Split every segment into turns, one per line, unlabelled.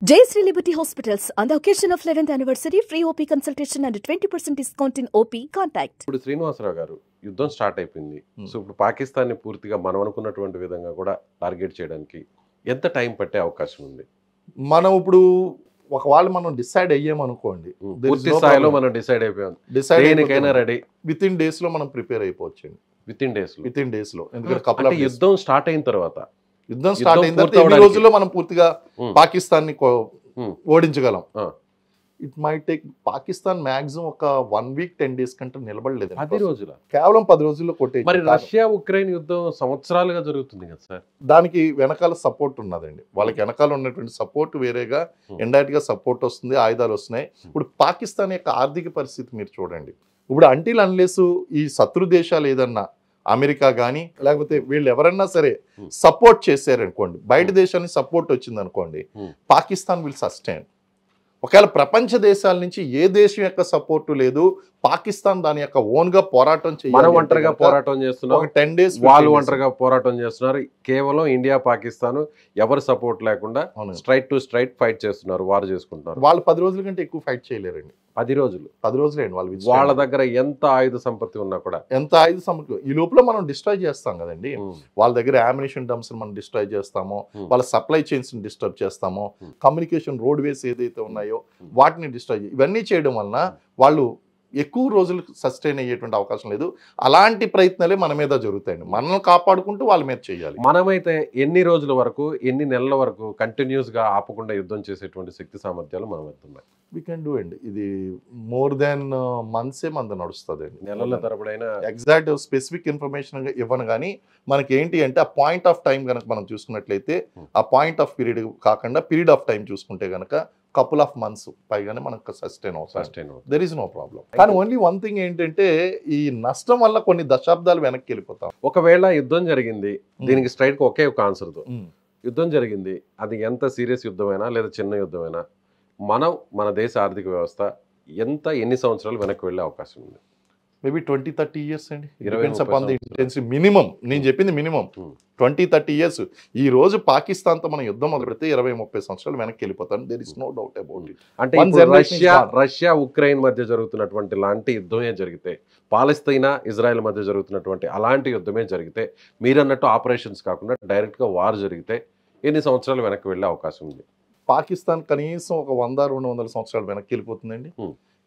Jayashree Liberty Hospitals on the occasion of 11th anniversary, free OP consultation and 20% discount in OP. Contact.
ఇప్పుడు శ్రీనివాసరావు గారు యుద్ధం start అయిపోయింది. So ఇప్పుడు పాకిస్తాన్ ని పూర్తిగా మనం అనుకున్నటువంటి విధంగా కూడా టార్గెట్ చేయడానికి ఎంత టైం పట్టే అవకాశం ఉంది?
మనం ఇప్పుడు ఒకవేళ మనం డిసైడ్ అయ్యామనుకోండి,
పూర్తి స్థాయిలో మనం డిసైడ్ అయిపోయాం, దేనికైనా రెడీ,
విత్ ఇన్ డేస్ లో మనం ప్రిపేర్ అయిపోవచ్చండి.
విత్ ఇన్ డేస్ లో
ఎందుకంటే
యుద్ధం స్టార్ట్ అయిన తర్వాత
యుద్ధం స్టార్ట్ అయిన తర్వాత ఎన్ని రోజుల్లో మనం పూర్తిగా పాకిస్తాన్ ని ఓడించగలం. It may take Pakistan maximum ఒక 1 వీక్ 10 డేస్ కంటే నిలబడలేదు.
10 రోజుల
కేవలం 10 రోజుల్లో కొట్టే.
మరి రష్యా ఉక్రెయిన్ యుద్ధం సంవత్సరాలుగా జరుగుతుంది కదా సార్.
దానికి వెనకాల సపోర్ట్ ఉన్నదండి. వాళ్ళకి వెనకాల ఉన్నటువంటి సపోర్ట్ వేరేగా ఇండైరెక్ట్ గా సపోర్ట్ వస్తుంది, ఆయుధాలు వస్తున్నాయి. ఇప్పుడు పాకిస్తాన్ యొక్క ఆర్థిక పరిస్థితి మీరు చూడండి. ఇప్పుడు అంటిల్ అన్లెస్ ఈ శత్రు దేశాలు ఏదన్నా అమెరికా కానీ లేకపోతే వీళ్ళు ఎవరన్నా సరే సపోర్ట్ చేశారనుకోండి, బయట దేశానికి సపోర్ట్ వచ్చింది అనుకోండి, పాకిస్తాన్ విల్ సస్టైన్. ఒకవేళ ప్రపంచ దేశాల నుంచి ఏ దేశం యొక్క సపోర్టు లేదు, పాకిస్తాన్ దాని యొక్క ఓన్ గా పోరాటం చేయాలి.
ఒంటరిగా పోరాటం చేస్తున్నారు,
10 డేస్
వాళ్ళు ఒంటరిగా పోరాటం చేస్తున్నారు. కేవలం ఇండియా పాకిస్తాన్ ఎవరు సపోర్ట్ లేకుండా స్ట్రైట్ టు స్ట్రైట్ ఫైట్ చేస్తున్నారు, వారు చేసుకుంటున్నారు.
వాళ్ళు 10 రోజుల కంటే ఎక్కువ ఫైట్ చేయలేరండి.
10 రోజులు వాళ్ళ దగ్గర ఎంత ఆయుధ సంపత్తి ఉన్నా కూడా,
ఎంత ఆయుధ సంపత్తి ఈ లోపల మనం డిస్ట్రాయ్ చేస్తాం కదండి. వాళ్ళ దగ్గర అమ్యునిషన్ డంప్స్ మనం డిస్ట్రాయ్ చేస్తాము, వాళ్ళ సప్లై చైన్స్ డిస్టర్బ్ చేస్తాము, కమ్యూనికేషన్ రోడ్ వేస్ ఏదైతే ఉన్నాయో వాటిని డిస్ట్రాయ్, ఇవన్నీ చేయడం వలన వాళ్ళు ఎక్కువ రోజులు సస్టైన్ అయ్యేటువంటి అవకాశం లేదు. అలాంటి ప్రయత్నాలే మన మీద జరుగుతాయండి. మనల్ని కాపాడుకుంటూ వాళ్ళ మీద చేయాలి.
మనమైతే ఎన్ని రోజుల వరకు, ఎన్ని నెలల వరకు కంటిన్యూస్ గా ఆపకుండా యుద్ధం చేసేటువంటి శక్తి సామర్థ్యాలు మనం వెళ్తున్నాయి?
వీ కెన్ డూ అండి. ఇది మోర్ దాన్ మంత్సే మన నడుస్తుందండి.
నెలల తరబడైనా
ఎగ్జాక్ట్ స్పెసిఫిక్ ఇన్ఫర్మేషన్ ఇవ్వను. కానీ మనకి ఏంటి అంటే ఆ పాయింట్ ఆఫ్ టైం కనుక మనం చూసుకున్నట్లయితే, ఆ పాయింట్ ఆఫ్ పీరియడ్ కాకుండా పీరియడ్ ఆఫ్ టైం చూసుకుంటే కనుక కపుల్ ఆఫ్ మంత్స్ పైగానే మనకు సస్టైన్ అవుతుంది. There is no problem. కానీ ఓన్లీ వన్ థింగ్ ఏంటంటే, ఈ నష్టం వల్ల కొన్ని దశాబ్దాలు వెనక్కి వెళ్ళిపోతాం.
ఒకవేళ యుద్ధం జరిగింది, దీనికి స్ట్రైట్ ఒకే ఒక ఆన్సర్తో యుద్ధం జరిగింది, అది ఎంత సీరియస్ యుద్ధమైనా లేదా చిన్న యుద్ధమైనా మన దేశ ఆర్థిక వ్యవస్థ ఎన్ని సంవత్సరాలు వెనక్కి వెళ్ళే అవకాశం ఉంది?
మేబీ 20-30 ఇయర్స్ అండి. మినిమం, నేను చెప్పింది మినిమం 20-30 ఇయర్స్. ఈ రోజు పాకిస్తాన్తో మనం యుద్ధం మొదలు పెడితే 20-30 సంవత్సరాలు వెనక్కి వెళ్ళిపోతాం. There is no doubt about it.
అంటే రష్యా ఉక్రెయిన్ మధ్య జరుగుతున్నటువంటి లాంటి యుద్ధమే జరిగితే, పాలస్తీనా ఇజ్రాయెల్ మధ్య జరుగుతున్నటువంటి అలాంటి యుద్ధమే జరిగితే, మీరన్నట్టు ఆపరేషన్స్ కాకుండా డైరెక్ట్ గా వార్ జరిగితే ఎన్ని సంవత్సరాలు వెనక్కి వెళ్ళే అవకాశం ఉంది?
పాకిస్తాన్ కనీసం ఒక 100-200 సంవత్సరాలు వెనక్కి వెళ్ళిపోతుందండి.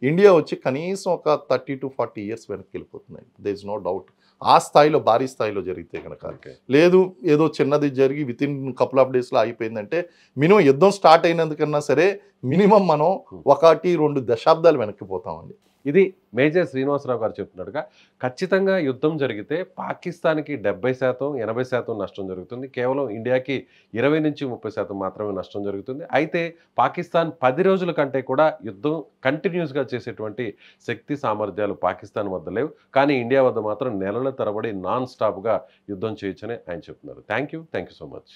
ఇండియా వచ్చి కనీసం ఒక 30 to 40 ఇయర్స్ వెనక్కి వెళ్ళిపోతున్నాయి. There is no doubt. ఆ స్థాయిలో, భారీ స్థాయిలో జరిగితే కనుక. లేదు ఏదో చిన్నది జరిగి విత్ ఇన్ కపుల్ ఆఫ్ డేస్లో అయిపోయిందంటే, మినిమం యుద్ధం స్టార్ట్ అయినందుకన్నా సరే మినిమం మనం 1-2 దశాబ్దాలు వెనక్కిపోతామండి.
ఇది మేజర్ శ్రీనివాసరావు గారు చెప్తున్నట్టుగా ఖచ్చితంగా యుద్ధం జరిగితే పాకిస్తాన్కి 70%, 80% నష్టం జరుగుతుంది. కేవలం ఇండియాకి 20-30% మాత్రమే నష్టం జరుగుతుంది. అయితే పాకిస్తాన్ 10 రోజుల కంటే కూడా యుద్ధం కంటిన్యూస్గా చేసేటువంటి శక్తి సామర్థ్యాలు పాకిస్తాన్ వద్ద లేవు. కానీ ఇండియా వద్ద మాత్రం నెలల తరబడి నాన్ స్టాప్గా యుద్ధం చేయొచ్చని ఆయన చెప్తున్నారు. Thank you so much.